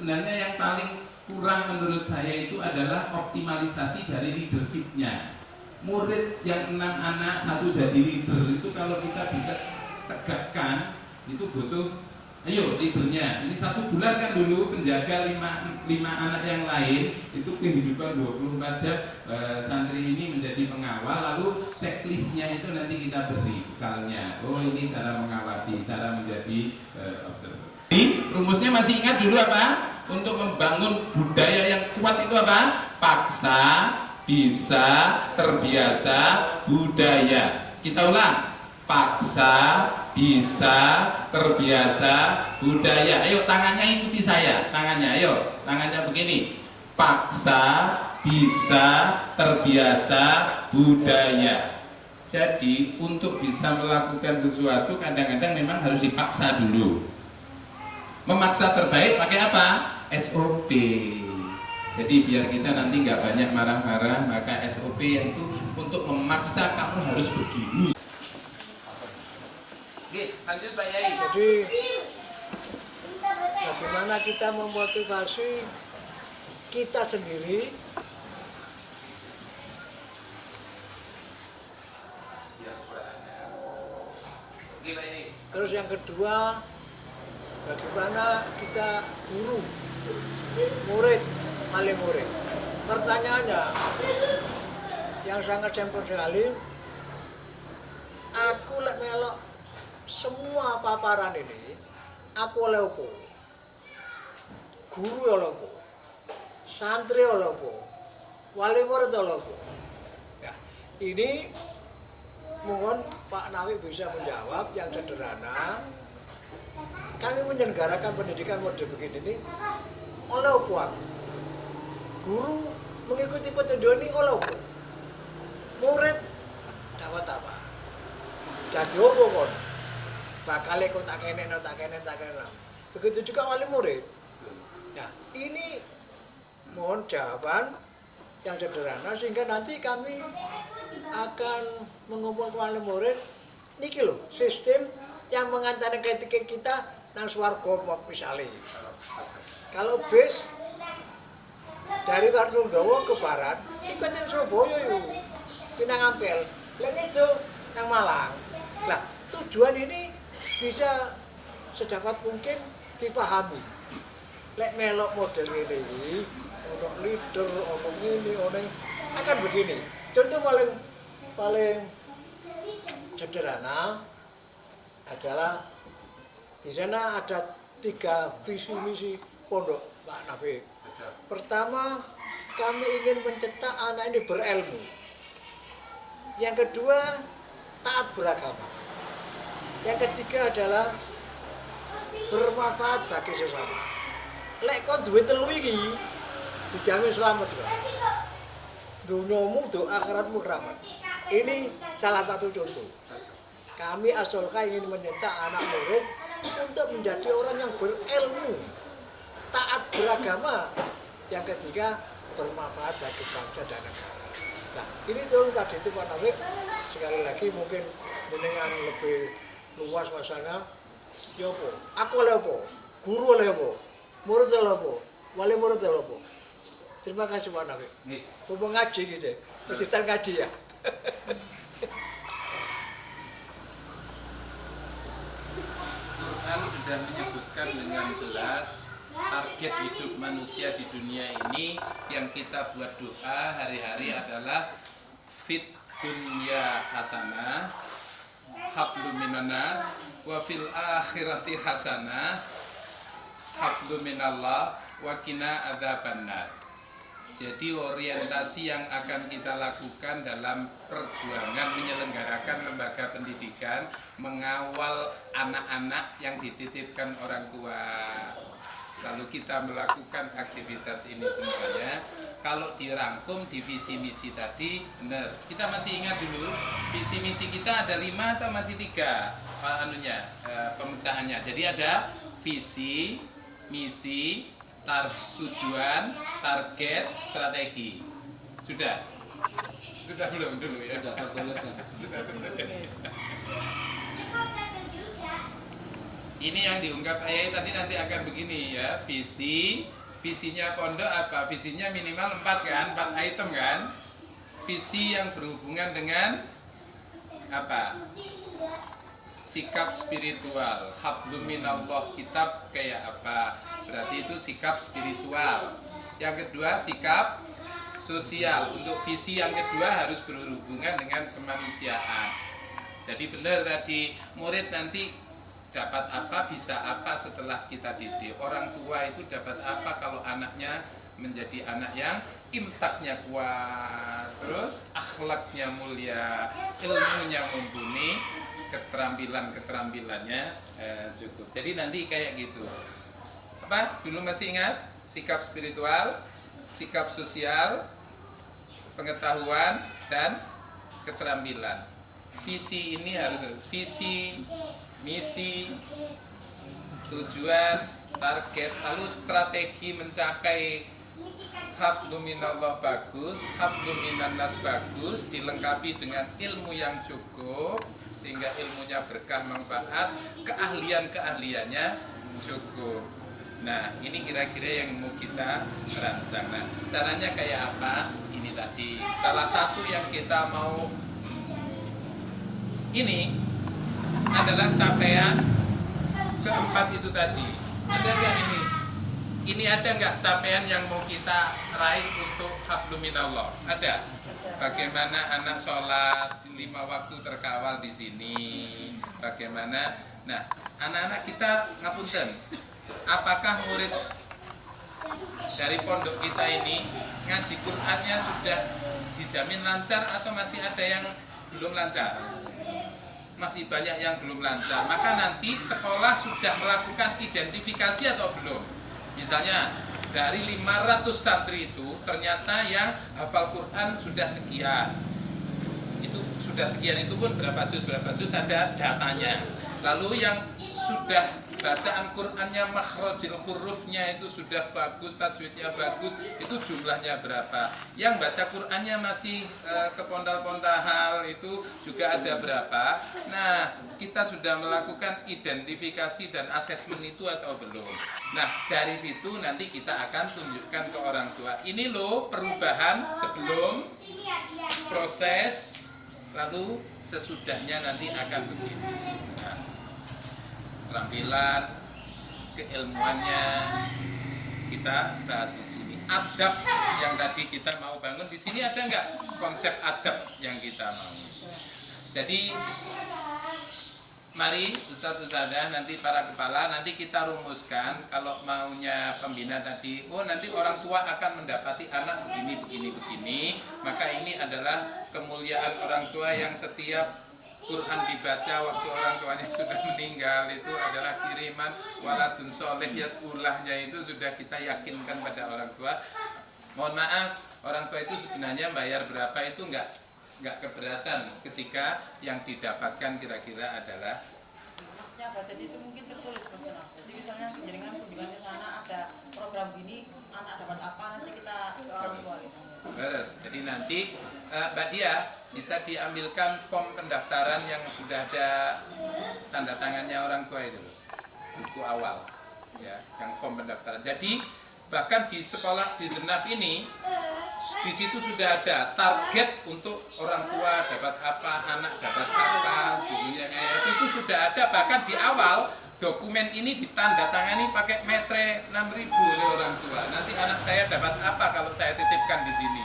sebenarnya yang paling kurang menurut saya itu adalah optimalisasi dari leadership-nya. Murid yang 6 anak, 1 jadi leader itu kalau kita bisa tegakkan itu butuh, ayo leadernya ini 1 bulan kan dulu penjaga 5 anak yang lain itu kehidupan 24 jam, santri ini menjadi pengawal, lalu checklistnya itu nanti kita beri bekalnya. Oh ini cara mengawasi, cara menjadi observer. Jadi rumusnya masih ingat dulu apa? Untuk membangun budaya yang kuat itu apa? Paksa, bisa, terbiasa, budaya. Kita ulang. Paksa, bisa, terbiasa, budaya. Ayo tangannya ikuti saya. Tangannya, ayo. Tangannya begini. Paksa, bisa, terbiasa, budaya. Jadi untuk bisa melakukan sesuatu kadang-kadang memang harus dipaksa dulu. Memaksa terbaik pakai apa? SOP. Jadi biar kita nanti nggak banyak marah-marah, maka SOP itu untuk memaksa kamu harus begini. Oke, lanjut Pak Yai. Jadi bagaimana kita memotivasi kita sendiri terus yang kedua bagaimana kita guru, murid, wali murid. Pertanyaannya yang sangat simpel sekali, aku lek melok semua paparan ini, aku oleh opo? Guru oleh opo? Santri oleh opo? Wali murid oleh opo? Ya, ini mohon Pak Nawi bisa menjawab yang sederhana. Kami menyelenggarakan pendidikan model begini ini oleh opo aku? Guru mengikuti petunjuk ini oleh opo? Murid dapat apa? Jadi opo kon? Bakal kok tak kene. Begitu juga wali murid. Nah, ini mohon jawaban yang sederhana sehingga nanti kami akan mengumpulkan wali murid niki lho, sistem yang mengantarkan ketika kita nang swarga misalnya. Kalau bis dari Wartunggawa ke barat, ikutin Surabaya yuk, Cina Ampel, lain itu nang Malang. Nah, tujuan ini bisa sedapat mungkin dipahami. Lek melok model ini, ono leader, ono ini, ono akan begini. Contoh paling sederhana adalah di sana ada 3 visi misi pondok Pak Nafi. Pertama, kami ingin mencetak anak ini berilmu. Yang kedua, taat beragama. Yang ketiga adalah bermanfaat bagi sesama. Lek kon duwe telu iki dijamin selamat kok. Dunyamu do akhiratmu keramat. Ini salah satu contoh. Kami Asolka ingin mencetak anak murid untuk menjadi orang yang berilmu, taat beragama. Yang ketiga, bermanfaat bagi bangsa dan negara. Nah, ini tolong tadi itu Pak Nafi. Sekali lagi mungkin dengan lebih luas masanya. Ya apa? Aku oleh apa? Guru oleh apa? Murid oleh apa? Wali murid oleh apa? Terima kasih Pak Nafi. Ngomong ngaji gitu. Persistan ngaji ya. Quran sudah menyebutkan dengan jelas target hidup manusia di dunia ini yang kita buat doa hari-hari adalah fit dunya hasanah, hablum minanas, wa fil akhirati hasanah, hablum minallah, wa qina adzabannar. Jadi orientasi yang akan kita lakukan dalam perjuangan menyelenggarakan lembaga pendidikan, mengawal anak-anak yang dititipkan orang tua. Lalu kita melakukan aktivitas ini semuanya. Kalau dirangkum di visi misi tadi, benar. Kita masih ingat dulu, visi misi kita ada 5 atau masih 3 pemecahannya. Jadi ada visi, misi, tujuan, target, strategi. Sudah belum dulu ya? Sudah. Ini yang diungkap ayat tadi nanti akan begini ya, visinya pondok apa? Visinya minimal 4 kan, 4 item kan? Visi yang berhubungan dengan apa? Sikap spiritual. Hablum minallah, kitab kayak apa? Berarti itu sikap spiritual. Yang kedua sikap sosial. Untuk visi yang kedua harus berhubungan dengan kemanusiaan. Jadi benar tadi, murid nanti dapat apa, bisa apa setelah kita didik. Orang tua itu dapat apa kalau anaknya menjadi anak yang imtaknya kuat, terus akhlaknya mulia, ilmunya mumpuni, keterampilannya cukup. Jadi nanti kayak gitu. Apa? Dulu masih ingat? Sikap spiritual, sikap sosial, pengetahuan, dan keterampilan. Visi ini harus visi, misi, tujuan, target, lalu strategi mencapai hablum minallah bagus, hablum minannas bagus, dilengkapi dengan ilmu yang cukup sehingga ilmunya berkah manfaat, keahliannya cukup. Nah, ini kira-kira yang mau kita rancang. Nah, caranya kayak apa? Ini tadi salah satu yang kita mau ini adalah capaian keempat itu tadi. Ada nggak ini? Ini ada nggak capaian yang mau kita raih untuk hablum minallah? Ada. Bagaimana anak sholat 5 waktu terkawal di sini? Bagaimana? Nah, anak-anak kita ngapunten. Apakah murid dari pondok kita ini ngaji Qur'annya sudah dijamin lancar atau masih ada yang belum lancar? Masih banyak yang belum lancar. Maka nanti sekolah sudah melakukan identifikasi atau belum? Misalnya dari 500 santri itu ternyata yang hafal Quran sudah sekian. Itu sudah sekian itu pun berapa juz ada datanya. Lalu yang sudah bacaan Qur'annya makhrajil hurufnya itu sudah bagus, tajwidnya bagus, itu jumlahnya berapa? Yang baca Qur'annya masih kepondal-pondahal itu juga ada berapa? Nah, kita sudah melakukan identifikasi dan asesmen itu atau belum? Nah, dari situ nanti kita akan tunjukkan ke orang tua. Ini loh perubahan sebelum proses, lalu sesudahnya nanti akan begini. Nah, keterampilan, keilmuannya kita bahas di sini. Adab yang tadi kita mau bangun di sini ada nggak konsep adab yang kita mau? Jadi mari Ustadz Ustadzah nanti para kepala nanti kita rumuskan kalau maunya pembina tadi. Oh nanti orang tua akan mendapati anak begini. Maka ini adalah kemuliaan orang tua yang setiap Quran dibaca waktu orang tuanya sudah meninggal itu adalah kiriman waladun soleh ulahnya itu sudah kita yakinkan pada orang tua. Mohon maaf, orang tua itu sebenarnya bayar berapa itu nggak keberatan ketika yang didapatkan kira-kira adalah maksudnya apa tadi itu mungkin tertulis pesan aku. Jadi misalnya jaringan kunjungan ke sana ada program gini, anak dapat apa nanti kita ke orang tua gitu. Beres. Jadi nanti Mbak Dia bisa diambilkan form pendaftaran yang sudah ada tanda tangannya orang tua itu loh. Buku awal ya, yang form pendaftaran. Jadi bahkan di sekolah di Denaf ini di situ sudah ada target untuk orang tua dapat apa, anak dapat apa, gurunya kayak itu sudah ada. Bahkan di awal dokumen ini ditandatangani pakai metre 6.000 oleh orang tua. Nanti anak saya dapat apa kalau saya titipkan di sini?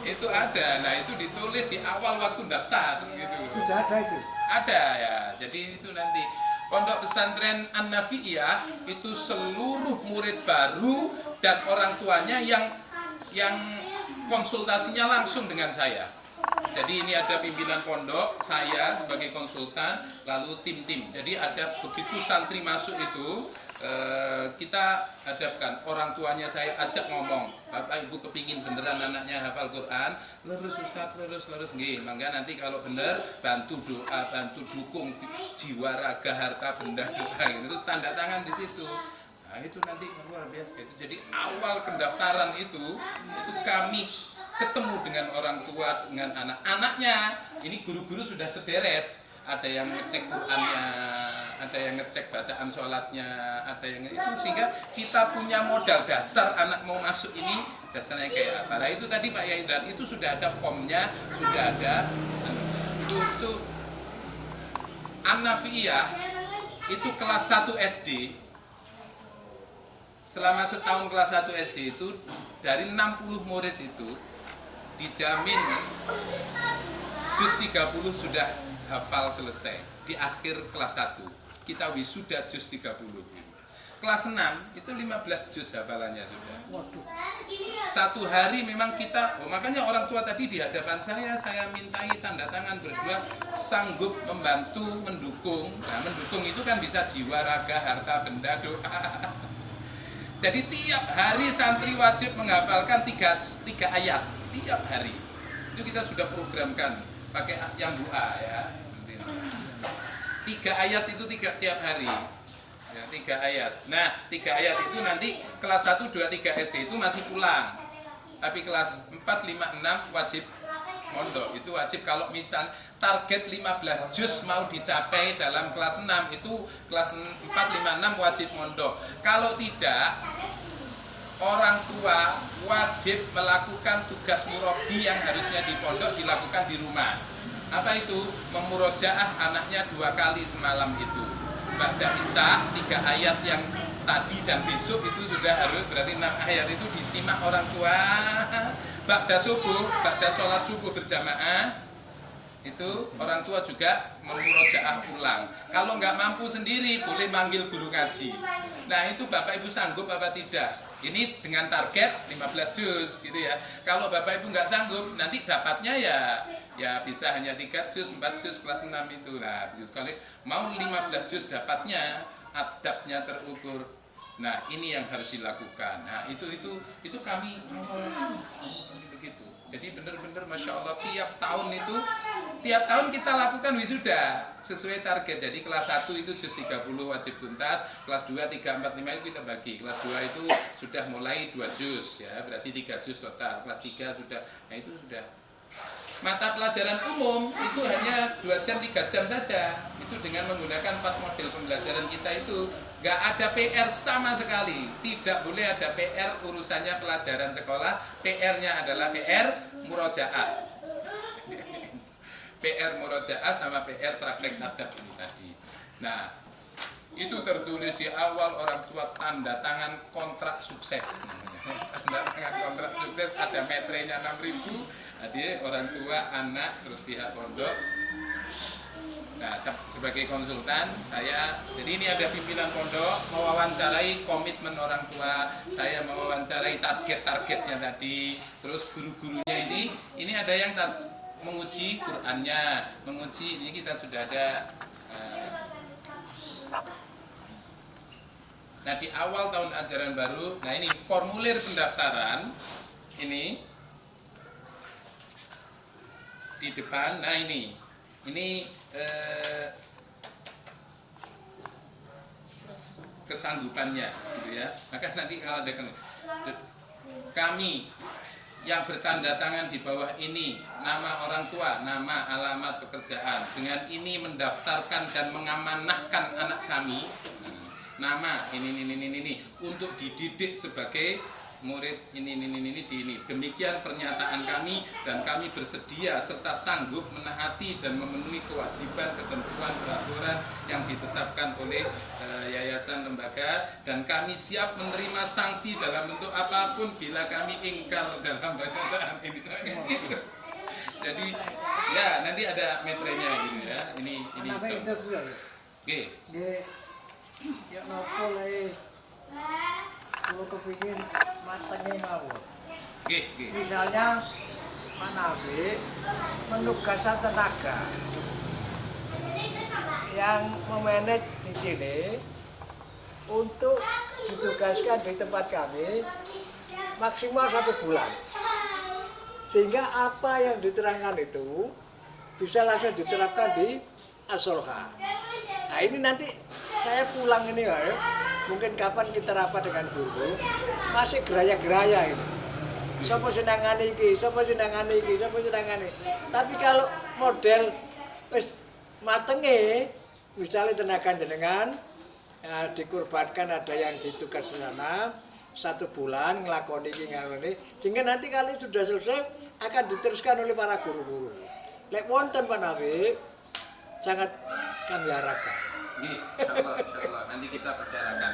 Itu ada. Nah, itu ditulis di awal waktu daftar gitu loh. Sudah ada itu. Ada ya. Jadi itu nanti Pondok Pesantren An-Nafi'iyah itu seluruh murid baru dan orang tuanya yang konsultasinya langsung dengan saya. Jadi ini ada pimpinan pondok, saya sebagai konsultan, lalu tim-tim. Jadi ada begitu santri masuk itu, kita hadapkan orang tuanya, saya ajak ngomong, Bapak Ibu kepingin beneran anaknya hafal Quran, lurus Ustaz, lurus nggih. Maka nanti kalau bener bantu doa, bantu dukung jiwa raga harta benda doa gitu. Terus tanda tangan di situ. Nah, itu nanti luar biasa itu. Jadi awal pendaftaran itu kami ketemu dengan orang tua, dengan anak-anaknya. Ini guru-guru sudah sederet. Ada yang ngecek Qur'annya ada yang ngecek bacaan sholatnya, ada yang itu, sehingga kita punya modal dasar anak mau masuk ini dasarnya kayak apa. Nah itu tadi Pak Yai, dan itu sudah ada formnya, sudah ada itu An-Nafiyah itu kelas 1 SD. Selama setahun kelas 1 SD itu dari 60 murid itu dijamin juz 30 sudah hafal selesai di akhir kelas 1. Kita wisuda juz 30. Kelas 6 itu 15 juz hafalannya sudah. Satu hari memang kita, makanya orang tua tadi di hadapan saya mintai tanda tangan berdua sanggup membantu, mendukung. Nah, mendukung itu kan bisa jiwa, raga, harta, benda, doa. Jadi tiap hari santri wajib menghafalkan 3 ayat tiap hari. Itu kita sudah programkan pakai yang bu'a ya. 3 ayat itu tiap hari. Ya, 3 ayat. Nah, 3 ayat itu nanti kelas 1, 2, 3 SD itu masih pulang. Tapi kelas 4, 5, 6 wajib mondok. Itu wajib kalau misal target 15 juz mau dicapai dalam kelas 6 itu kelas 4, 5, 6 wajib mondok. Kalau tidak, orang tua wajib melakukan tugas murabi yang harusnya di pondok dilakukan di rumah. Apa itu? Memurojaah anaknya 2 kali semalam itu. Ba'da Isya 3 ayat yang tadi dan besok itu sudah harus, berarti 6 ayat itu disimak orang tua. Ba'da subuh, ba'da sholat subuh berjamaah itu orang tua juga memurojaah ulang. Kalau nggak mampu sendiri boleh manggil guru ngaji. Nah itu Bapak Ibu sanggup apa tidak? Ini dengan target 15 juz gitu ya. Kalau Bapak Ibu nggak sanggup, nanti dapatnya ya bisa hanya 3 juz, 4 juz kelas 6 itu. Nah, kalau mau 15 juz dapatnya, adabnya terukur. Nah, ini yang harus dilakukan. Nah, itu kami begitu. Jadi benar-benar Masya Allah tiap tahun kita lakukan wisuda sesuai target. Jadi kelas 1 itu juz 30 wajib tuntas, kelas 2, 3, 4, 5 itu kita bagi. Kelas 2 itu sudah mulai 2 juz ya, berarti 3 juz total. Kelas 3 sudah, nah itu sudah. Mata pelajaran umum itu hanya 2 jam, 3 jam saja. Itu dengan menggunakan 4 model pembelajaran kita itu. Nggak ada PR sama sekali. Tidak boleh ada PR urusannya pelajaran sekolah. PR-nya adalah PR murojaah. PR murojaah sama PR praktek adab ini tadi. Nah, itu tertulis di awal orang tua tanda tangan kontrak sukses. Tanda tangan kontrak sukses ada metrenya 6.000. Jadi orang tua, anak, terus pihak pondok. Nah, sebagai konsultan saya, jadi ini ada pimpinan pondok mewawancarai komitmen orang tua, saya mewawancarai target-targetnya tadi, terus guru-gurunya ini ada yang menguji Qur'annya, menguji ini kita sudah ada. Nah, di awal tahun ajaran baru, nah ini formulir pendaftaran ini di depan. Nah ini kesanggupannya gitu ya. Maka nanti kalau ada kami yang bertanda tangan di bawah ini, nama orang tua, nama, alamat, pekerjaan, dengan ini mendaftarkan dan mengamanahkan anak kami, nama ini untuk dididik sebagai murid ini. Demikian pernyataan kami, dan kami bersedia serta sanggup menaati dan memenuhi kewajiban, ketentuan, peraturan yang ditetapkan oleh yayasan lembaga, dan kami siap menerima sanksi dalam bentuk apapun bila kami ingkar dalam bacaan ini. Jadi ya nanti ada metrenya gitu ya. Ini oke. Ya nopo le. Kalau kepingin matanya ngawur. Misalnya Pak Nabi menugaskan tenaga yang memanage di sini untuk ditugaskan di tempat kami maksimal 1 bulan, sehingga apa yang diterangkan itu bisa langsung diterapkan di As-Solha. Nah ini nanti saya pulang ini ya, mungkin kapan kita rapat dengan guru masih geraya-geraya ini. Siapa senangane iki, siapa senangane iki. Tapi kalau model wis matenge misalnya tenaga jenengan ya, dikurbankan, ada yang ditugas di sana 1 bulan ngelakoni ini, sehingga nanti kali sudah selesai akan diteruskan oleh para guru-guru. Lek wonten Pak Nabi, sangat kami harapkan. Insyaallah nanti kita bicarakan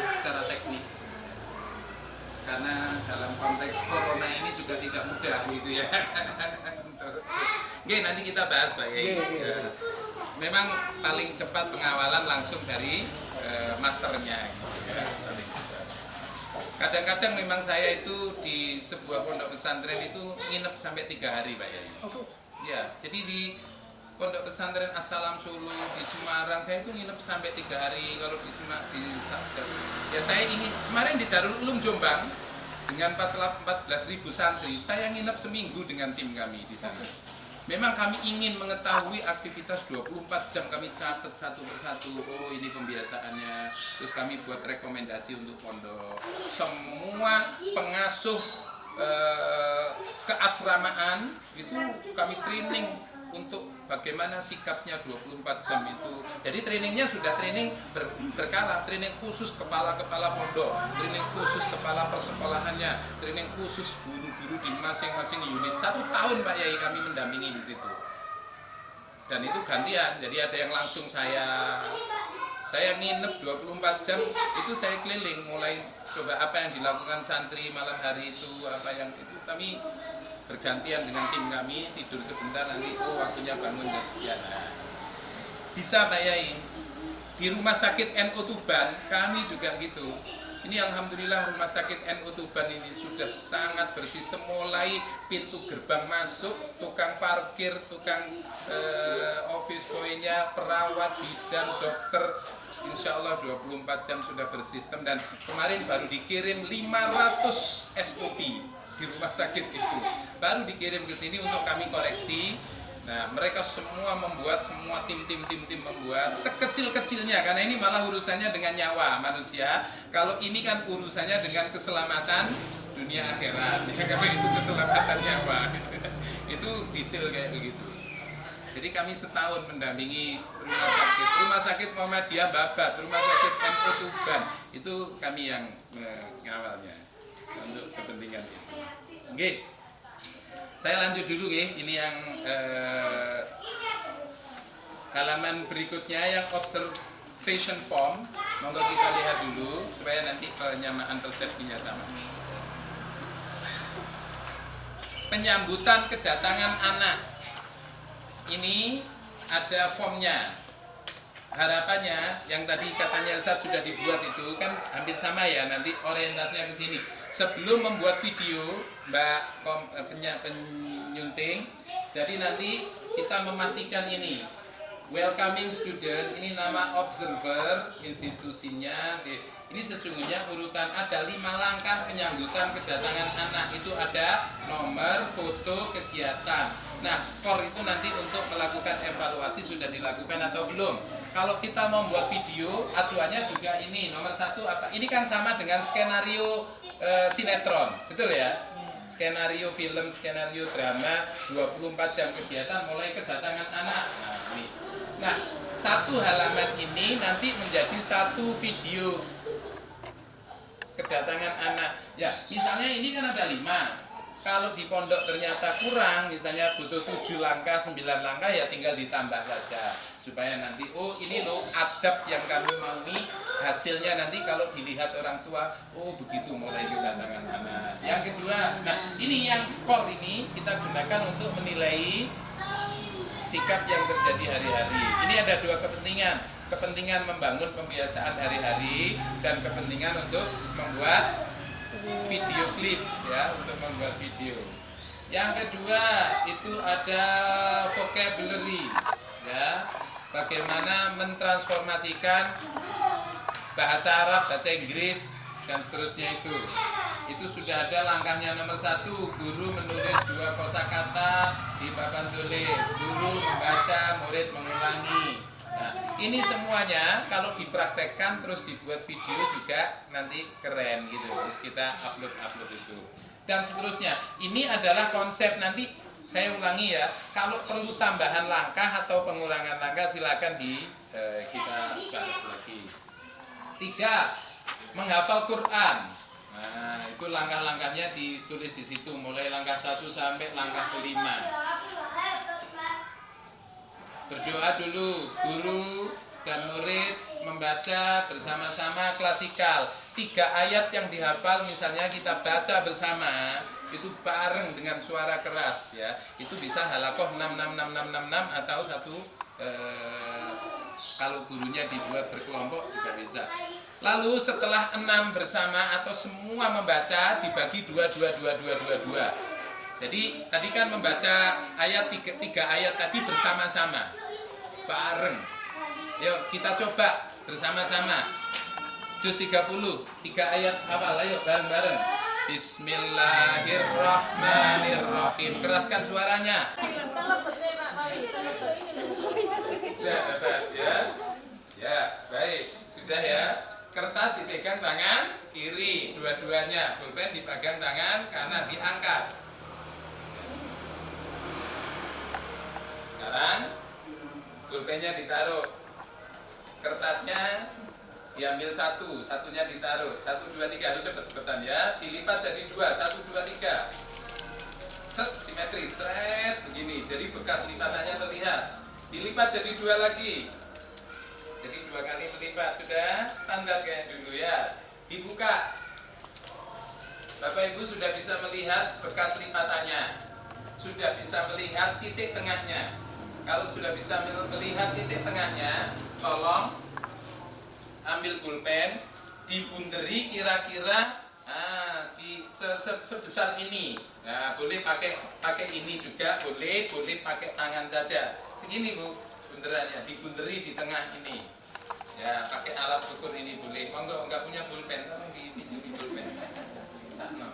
secara teknis. Karena dalam konteks corona ini juga tidak mudah gitu ya. Oke, nanti kita bahas Pak Yai. Memang paling cepat pengawalan langsung dari masternya gitu ya. Kadang-kadang memang saya itu di sebuah pondok pesantren itu nginep sampai 3 hari Pak Yai. Ya, jadi di Pondok Pesantren As-Salam Solo di Semarang saya itu nginep sampai 3 hari. Kalau di Sabda ya saya ini kemarin di Darul Ulum Jombang dengan 14.000 santri saya nginep seminggu dengan tim kami di sana. Memang kami ingin mengetahui aktivitas 24 jam, kami catat satu persatu. Oh ini pembiasaannya. Terus kami buat rekomendasi untuk pondok. Semua pengasuh keasramaan itu kami training untuk bagaimana sikapnya 24 jam itu. Jadi trainingnya sudah training berkala, training khusus kepala-kepala pondok, training khusus kepala persekolahannya, training khusus guru-guru di masing-masing unit. 1 tahun Pak Yai kami mendampingi di situ. Dan itu gantian, jadi ada yang langsung saya nginep 24 jam, itu saya keliling, mulai coba apa yang dilakukan santri malam hari itu, apa yang itu kami bergantian dengan tim kami, tidur sebentar nanti waktunya bangun jam sekian. Bisa Pak Yai, di rumah sakit NU Tuban kami juga gitu. Ini alhamdulillah rumah sakit NU Tuban ini sudah sangat bersistem, mulai pintu gerbang masuk, tukang parkir, tukang office boy-nya, perawat, bidan, dokter, insya Allah 24 jam sudah bersistem. Dan kemarin baru dikirim 500 SOP di rumah sakit itu, baru dikirim ke sini untuk kami koreksi. Nah, mereka semua membuat, semua tim membuat sekecil-kecilnya, karena ini malah urusannya dengan nyawa manusia. Kalau ini kan urusannya dengan keselamatan dunia akhirat. Ya, kalau itu keselamatan nyawa, itu detail kayak begitu. Jadi kami setahun mendampingi rumah sakit Muhammadiyah Babat, rumah sakit NU Tuban, itu kami yang mengawalnya untuk kepentingan ini. Oke. Saya lanjut dulu ya, ini yang halaman berikutnya yang observation form. Monggo kita lihat dulu supaya nanti penyamaan persepsinya sama. Penyambutan kedatangan anak. Ini ada formnya. Harapannya yang tadi katanya Ustaz sudah dibuat itu kan hampir sama ya, nanti orientasinya ke sini. Sebelum membuat video Mbak penyunting, jadi nanti kita memastikan ini welcoming student, ini nama observer institusinya. Ini sesungguhnya urutan ada 5 langkah penyambutan kedatangan anak, itu ada nomor, foto, kegiatan. Nah, skor itu nanti untuk melakukan evaluasi sudah dilakukan atau belum. Kalau kita mau membuat video, acuannya juga ini nomor 1 apa? Ini kan sama dengan skenario sinetron, betul ya? Skenario film, skenario drama, 24 jam kegiatan mulai kedatangan anak. Nah, ini. Nah, 1 halaman ini nanti menjadi 1 video kedatangan anak. Ya, misalnya ini kan ada 5. Kalau di pondok ternyata kurang, misalnya butuh 7 langkah, 9 langkah, ya tinggal ditambah saja. Supaya nanti, oh ini loh adab yang kami maui, hasilnya nanti kalau dilihat orang tua, oh begitu mulai kedatangan anak. Yang kedua, nah ini yang skor ini kita gunakan untuk menilai sikap yang terjadi hari-hari. Ini ada 2 kepentingan. Kepentingan membangun pembiasaan hari-hari dan kepentingan untuk membuat video klip ya, untuk membuat video. Yang kedua itu ada vocabulary ya, bagaimana mentransformasikan bahasa Arab, bahasa Inggris dan seterusnya itu sudah ada langkahnya. Nomor 1, guru menulis 2 kosakata di papan tulis, guru membaca, murid mengulangi. Nah, ini semuanya kalau dipraktekkan terus dibuat video juga nanti keren gitu. Terus kita upload itu dan seterusnya. Ini adalah konsep nanti Saya ulangi ya, kalau perlu tambahan langkah atau pengurangan langkah silakan kita bahas lagi. 3. Menghafal Quran. Nah, itu langkah-langkahnya ditulis di situ, mulai langkah 1 sampai langkah kelima. Berdoa dulu, guru dan murid membaca bersama-sama klasikal. 3 ayat yang dihafal misalnya kita baca bersama, itu bareng dengan suara keras ya. Itu bisa halakoh 66666 atau satu kalau gurunya dibuat berkelompok juga bisa. Lalu setelah 6 bersama atau semua membaca dibagi 2. Jadi tadi kan membaca ayat 3 ayat tadi bersama-sama bareng. Yuk kita coba bersama-sama. Juz 30, 3 ayat awal, ayo bareng-bareng. Bismillahirrahmanirrahim. Keraskan suaranya. Ya, dapat ya. Ya, baik. Sudah ya. Kertas dipegang tangan kiri, dua-duanya. Pulpen dipegang tangan kanan, diangkat. Sekarang pulpennya ditaruh. Kertasnya diambil satunya ditaruh. 1, 2, 3, harus cepet-cepetan ya. Dilipat jadi 2, 1, 2, 3. Set, simetris, set, begini. Jadi bekas lipatannya terlihat. Dilipat jadi 2 lagi. Jadi 2 kali melipat, sudah standar kayak dulu ya. Dibuka. Bapak Ibu sudah bisa melihat bekas lipatannya. Sudah bisa melihat titik tengahnya. Kalau sudah bisa melihat titik tengahnya, tolong ambil pulpen, dibunderi kira-kira sebesar ini. Nah, boleh pakai ini juga, boleh pakai tangan saja. Segini Bu, bunderannya, dibunderi di tengah ini. Ya, pakai alat ukur ini boleh. Monggo enggak punya pulpen, tolong dipinjami pulpen. Sana.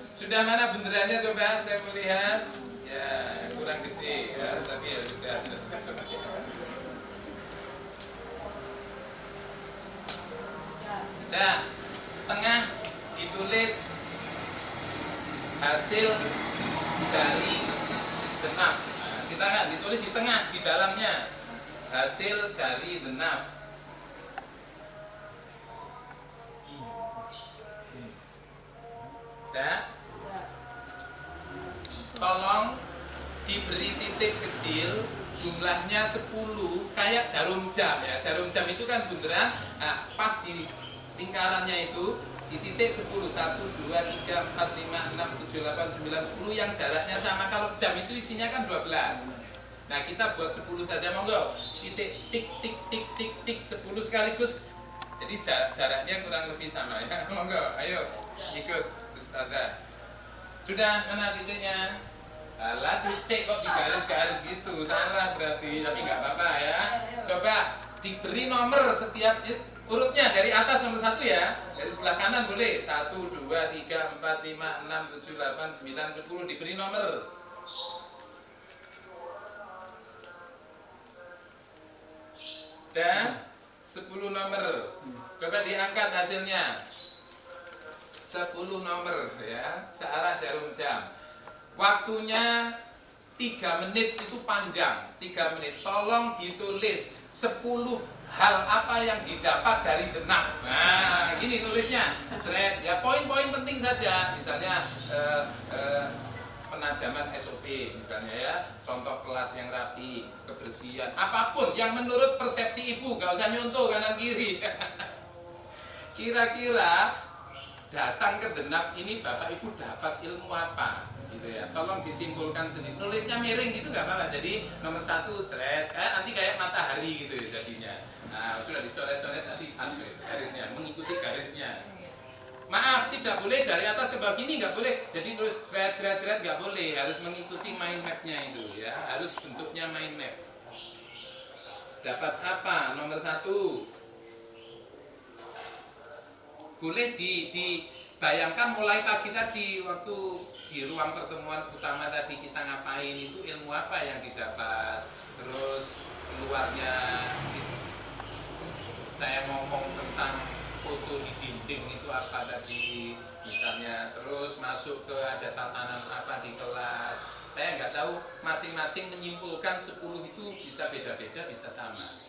Sudah mana bunderannya coba saya melihat. Ya, kurang gede ya, tapi ya sudah. Nah, tengah ditulis hasil dari denaf. Nah, silakan ditulis di tengah, di dalamnya hasil dari denaf. Nah, tolong diberi titik kecil, jumlahnya 10, kayak jarum jam ya. Jarum jam itu kan bunderan, nah, pas di lingkarannya itu di titik 10, 1, 2, 3, 4, 5, 6, 7, 8, 9, 10 yang jaraknya sama. Kalau jam itu isinya kan 12. Nah, kita buat 10 saja, monggo. Titik tik tik tik tik tik 10 sekaligus. Jadi jaraknya kurang lebih sama ya. Monggo, ayo ikut Ustazah. Sudah mana titiknya? Alah, titik kok digaris-garis gitu. Salah berarti, tapi nggak apa-apa ya. Coba diberi nomor setiap urutnya dari atas nomor 1 ya. Dari sebelah kanan boleh 1, 2, 3, 4, 5, 6, 7, 8, 9, 10 diberi nomor. Dan 10 nomor. Coba diangkat hasilnya. 10 nomor ya, searah jarum jam. Waktunya 3 menit itu panjang. 3 menit. Tolong ditulis 10 hal apa yang didapat dari denaf. Nah, gini nulisnya. Seret ya, poin-poin penting saja. Misalnya penajaman SOP misalnya ya, contoh kelas yang rapi, kebersihan, apapun yang menurut persepsi ibu, gak usah nyontoh kanan kiri. Kira-kira datang ke denaf ini Bapak Ibu dapat ilmu apa? Gitu ya, tolong disimpulkan sendiri. Nulisnya miring gitu nggak apa-apa. Jadi nomor 1 seret, nanti kayak matahari gitu ya jadinya. Nah, sudah dicoret-coret nanti garisnya, mengikuti garisnya. Maaf, tidak boleh dari atas ke bawah gini, nggak boleh. Jadi terus seret nggak boleh, harus mengikuti mind map-nya itu ya, harus bentuknya mind map. Dapat apa? Nomor 1. Boleh dibayangkan mulai pagi tadi waktu di ruang pertemuan utama tadi kita ngapain, itu ilmu apa yang didapat. Terus keluarnya saya ngomong tentang foto di dinding. grounding itu apa tadi, misalnya, terus masuk ke ada tatanan apa di kelas. Saya nggak tahu, masing-masing menyimpulkan 10 itu bisa beda-beda, bisa sama.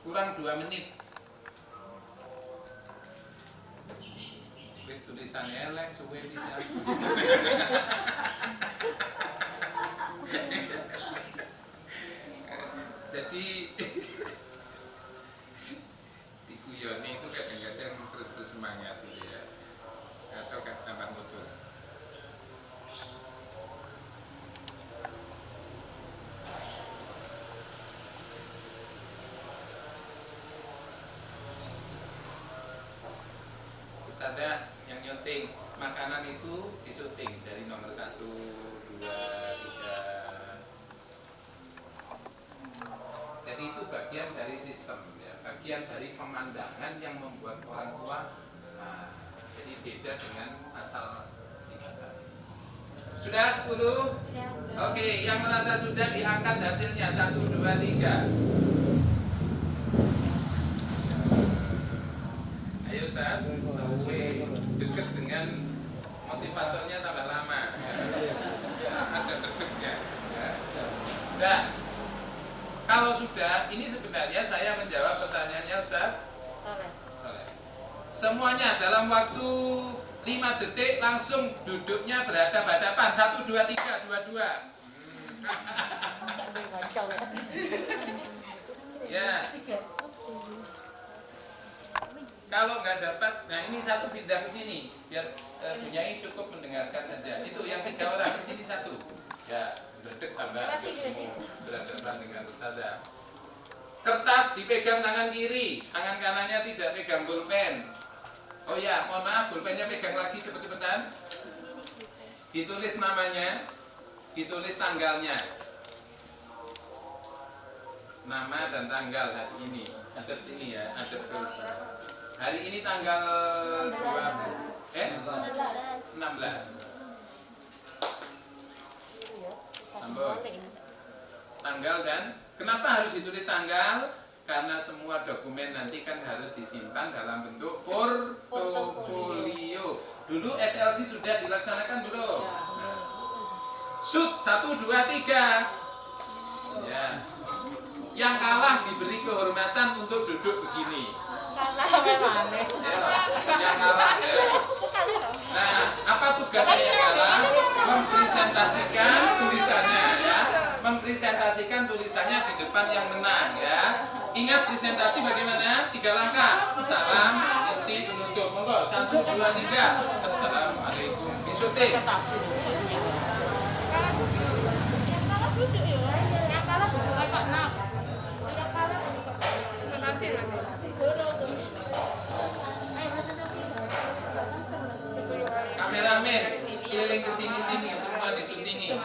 Kurang 2 menit. Wis tulisannya elek suwe bisa. Jadi diguyoni itu kadang-kadang terus bersemangat gitu ya, atau tambah mutu. Ustazah yang nyuting makanan itu disuting dari nomor 1, 2, 3. Jadi itu bagian dari sistem ya, bagian dari pemandangan yang membuat orang tua jadi beda dengan asal dikata. Sudah 10? Oke, yang merasa sudah diangkat hasilnya 1, 2, 3. Ayo Ustaz, sampai dekat dengan motivatornya tambah lama. Ada dekatnya. Nah, kalau sudah, ini sebenarnya saya menjawab pertanyaannya Ustaz. Soleh. Semuanya dalam waktu 5 detik langsung duduknya berhadapan-hadapan. 1, 2, 3, 2. Ya. Kalau nggak dapat, nah ini satu pindah ke sini, biar Bunyai cukup mendengarkan saja. Itu yang 3 orang ke sini 1. Ya, berdek tambah ketemu berhadapan dengan Ustazah. Kertas dipegang tangan kiri, tangan kanannya tidak pegang pulpen. Oh ya, mohon maaf, pulpennya pegang lagi cepet-cepetan. Ditulis namanya, ditulis tanggalnya. Nama dan tanggal hari ini. Hadap sini ya, hadap terus. Hari ini tanggal 16. Sambung. Tanggal dan kenapa harus ditulis tanggal? Karena semua dokumen nanti kan harus disimpan dalam bentuk portofolio. Dulu SLC sudah dilaksanakan belum? Shoot 1, 2, 3. Ya. Yang kalah diberi kehormatan untuk duduk begini. Sampai mana? Yang kalah ya. Nah, apa tugas saya adalah mempresentasikan tulisannya ya, mempresentasikan tulisannya di depan yang menang ya. Ingat presentasi bagaimana? 3 langkah. Salam, inti, penutup. Monggo 1, 2, 3. Assalamualaikum. Disuting. Duduk ya, yang kalah duduk kok naf. Yang kalah presentasi berarti. Kameramen, keliling ke sini-sini semua disyutingi.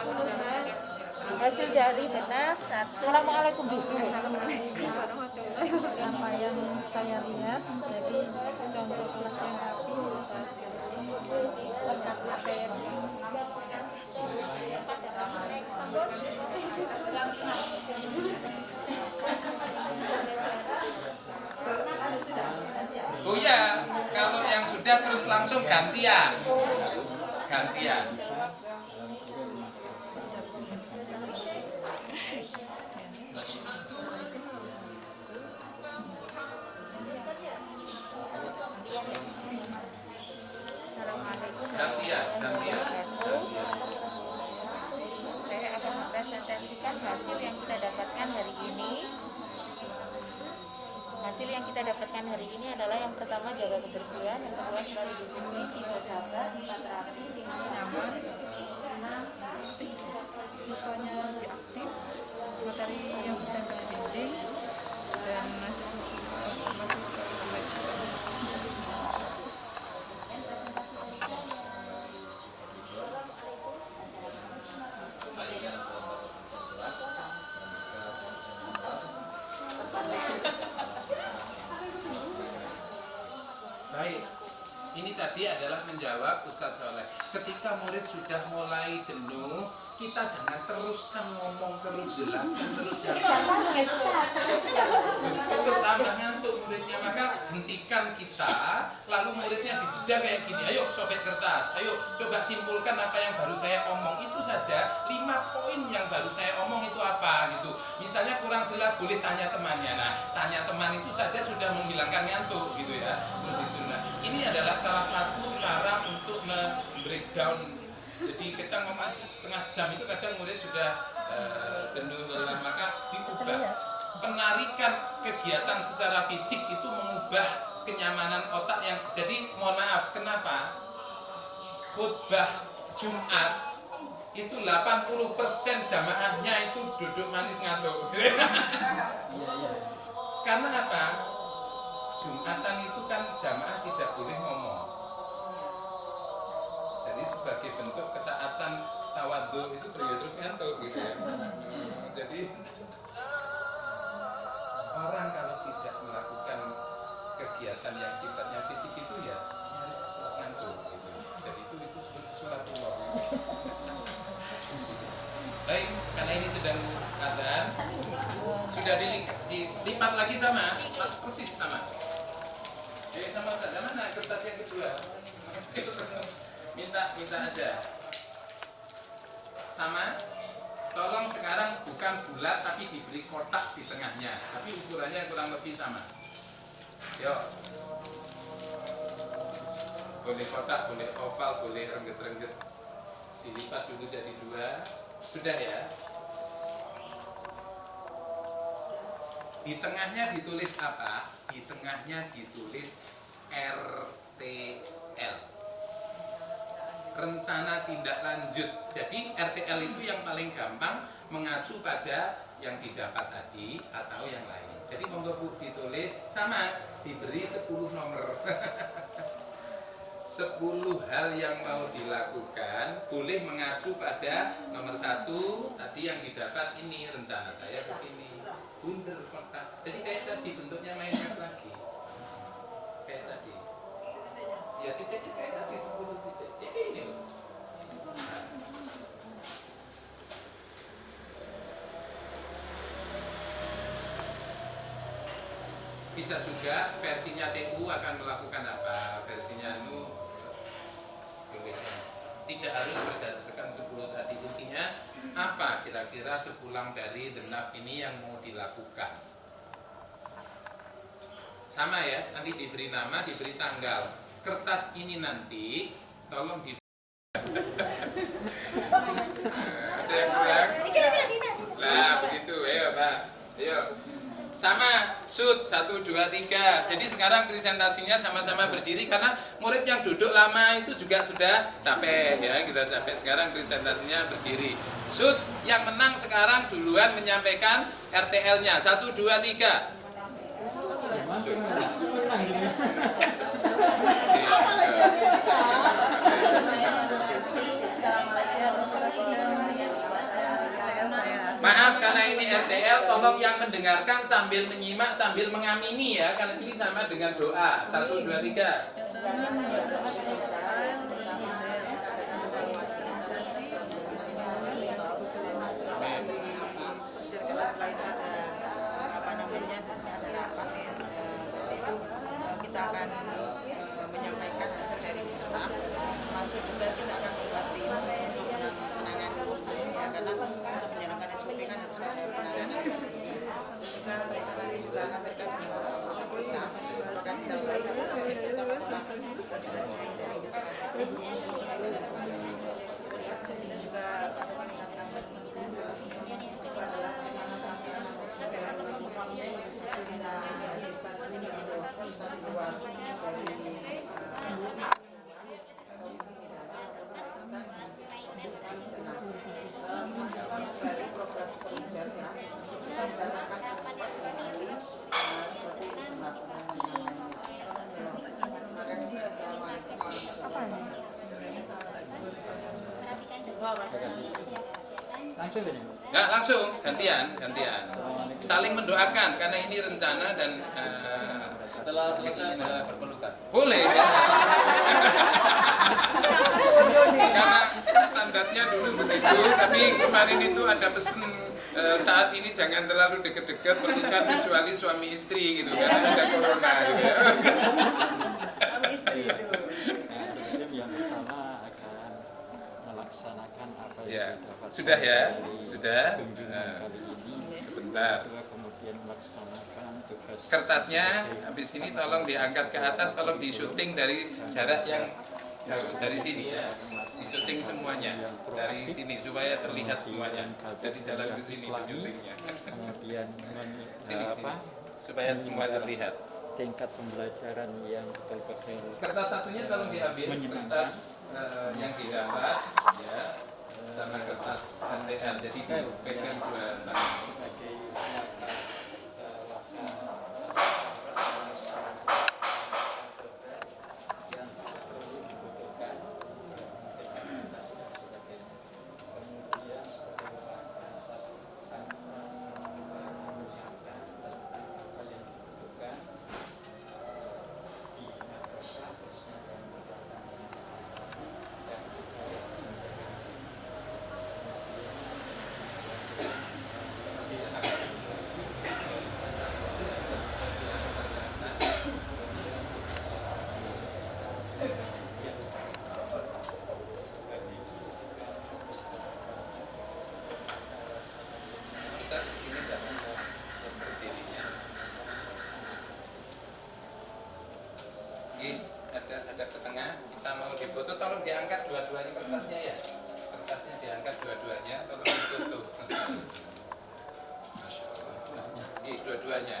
Hasil dari benar 1. Assalamualaikum warahmatullahi. Apa yang saya lihat jadi contoh kelas yang rapi lengkap materi. Oh ya, kalau yang sudah terus langsung gantian. Gantian. Gantian. Saya akan mempresentasikan hasil yang kita dapatkan hari ini. Hasil yang kita dapatkan hari ini adalah yang pertama jaga kebersihan, yang kedua selalu disiplin, 3 sabar, 4 rapi, 5 nyaman, 6 siswanya lebih aktif, materi yang ditempel di dinding, dan masih siswa masih Baik, ini tadi adalah menjawab Ustadz Soleh. Ketika murid sudah mulai jenuh, kita jangan teruskan ngomong terus, jelaskan terus, itu tambah ngantuk muridnya. Maka hentikan kita, lalu muridnya dijeda kayak gini, ayo sobek kertas, ayo coba simpulkan apa yang baru saya omong. Itu saja 5 poin yang baru saya omong itu apa gitu. Misalnya kurang jelas boleh tanya temannya. Nah, tanya teman itu saja sudah menghilangkan ngantuk gitu ya. Nah, ini adalah salah satu cara untuk breakdown. Jadi kita ngomong setengah jam itu kadang murid sudah jenuh lelah, maka diubah. Penarikan kegiatan secara fisik itu mengubah kenyamanan otak yang, jadi mohon maaf, kenapa khutbah Jumat itu 80% jamaahnya itu duduk manis ngantuk. Karena apa? Jumatan itu kan jamaah tidak boleh ngomong. Jadi sebagai bentuk ketaatan tawadhu itu terus ngantuk gitu ya. Jadi orang kalau tidak melakukan kegiatan yang sifatnya fisik itu ya nyaris terus ngantuk gitu. Jadi itu sunatullah. Baik, karena ini sedang adzan, sudah dilipat lagi sama, persis sama. Jadi sama adzan mana kertas yang kedua? Minta aja. Sama. Tolong sekarang bukan bulat tapi diberi kotak di tengahnya, tapi ukurannya kurang lebih sama. Yuk. Boleh kotak, boleh oval, boleh rengget-rengget. Dilipat dulu jadi 2. Sudah ya. Di tengahnya ditulis apa? Di tengahnya ditulis RTL. Rencana tindak lanjut. Jadi RTL itu yang paling gampang mengacu pada yang didapat tadi atau yang lain. Jadi monggo Bu ditulis sama, diberi 10 nomor. 10 hal yang mau dilakukan, boleh mengacu pada nomor 1 tadi yang didapat ini, rencana saya begini, bunder kotak. Jadi kayak tadi bentuknya main lagi, kayak tadi. Ya titiknya kayak tadi 10 titik. Jadi ini loh. Bisa juga versinya TU akan melakukan apa? Versinya NU boleh. Tidak harus berdasarkan 10 tadi. Intinya apa kira-kira sepulang dari denaf ini yang mau dilakukan? Sama ya, nanti diberi nama, diberi tanggal. Kertas ini nanti tolong di ada yang kurang? Nah begitu, ayo Pak, ayo. Sama, shoot 1, 2, 3. Jadi sekarang presentasinya sama-sama berdiri karena murid yang duduk lama itu juga sudah capek ya, kita capek. Sekarang presentasinya berdiri. Shoot, yang menang sekarang duluan menyampaikan RTL-nya. 1, 2, 3. Shoot. Maaf karena ini RTL, tolong yang mendengarkan sambil menyimak, sambil mengamini ya, karena ini sama dengan doa. 1, 2, 3. Setelah itu ada rapat ya, nanti itu kita akan menyampaikan hasil dari Mr. Ram, termasuk juga kita akan membuat tim untuk menangani ini ya, karena untuk menjalankan SOP kan harus ada penanganan tersendiri. Terus juga kita nanti juga akan terkait dengan program kita, maka kita mulai kita melakukan dari kesehatan dan sebagainya. Kita juga meningkatkan itu adalah Nggak langsung, gantian. Saling mendoakan karena ini rencana dan setelah selesai ada berpelukan. Ustaz? Boleh ya. Karena standarnya dulu begitu, tapi kemarin itu ada pesan saat ini jangan terlalu deket-deket pernikahan kecuali suami istri gitu karena ada corona gitu ya. Suami istri itu. Yang pertama akan melaksanakan apa yang Ya, didapatkan sudah ya, dari sudah. kunjungan kali ini. Sebentar. Kedua, kemudian melaksanakan tugas Kertasnya habis ini tolong diangkat ke atas, tolong di syuting dari jarak yang jauh dari sini ya. Di syuting semuanya dari sini supaya terlihat semuanya. Jadi jalan ke sini syutingnya. kemudian Sini, apa supaya semua terlihat. tingkat pembelajaran yang betul-betul Kertas satunya tolong diambil, kertas yang didapat ya sama kertas NTL. Jadi pegang dua tangan. sebagai yang perlu dibutuhkan kemudian sebagai sama-sama menyiapkan apa yang dibutuhkan di madrasah khususnya dan Ustaz di sini jangan berdirinya. Oke, ada ke tengah. Kita mau difoto, tolong diangkat dua-duanya kertasnya ya. Kertasnya diangkat dua-duanya, tolong difoto. Masya Allah. Oke, dua-duanya.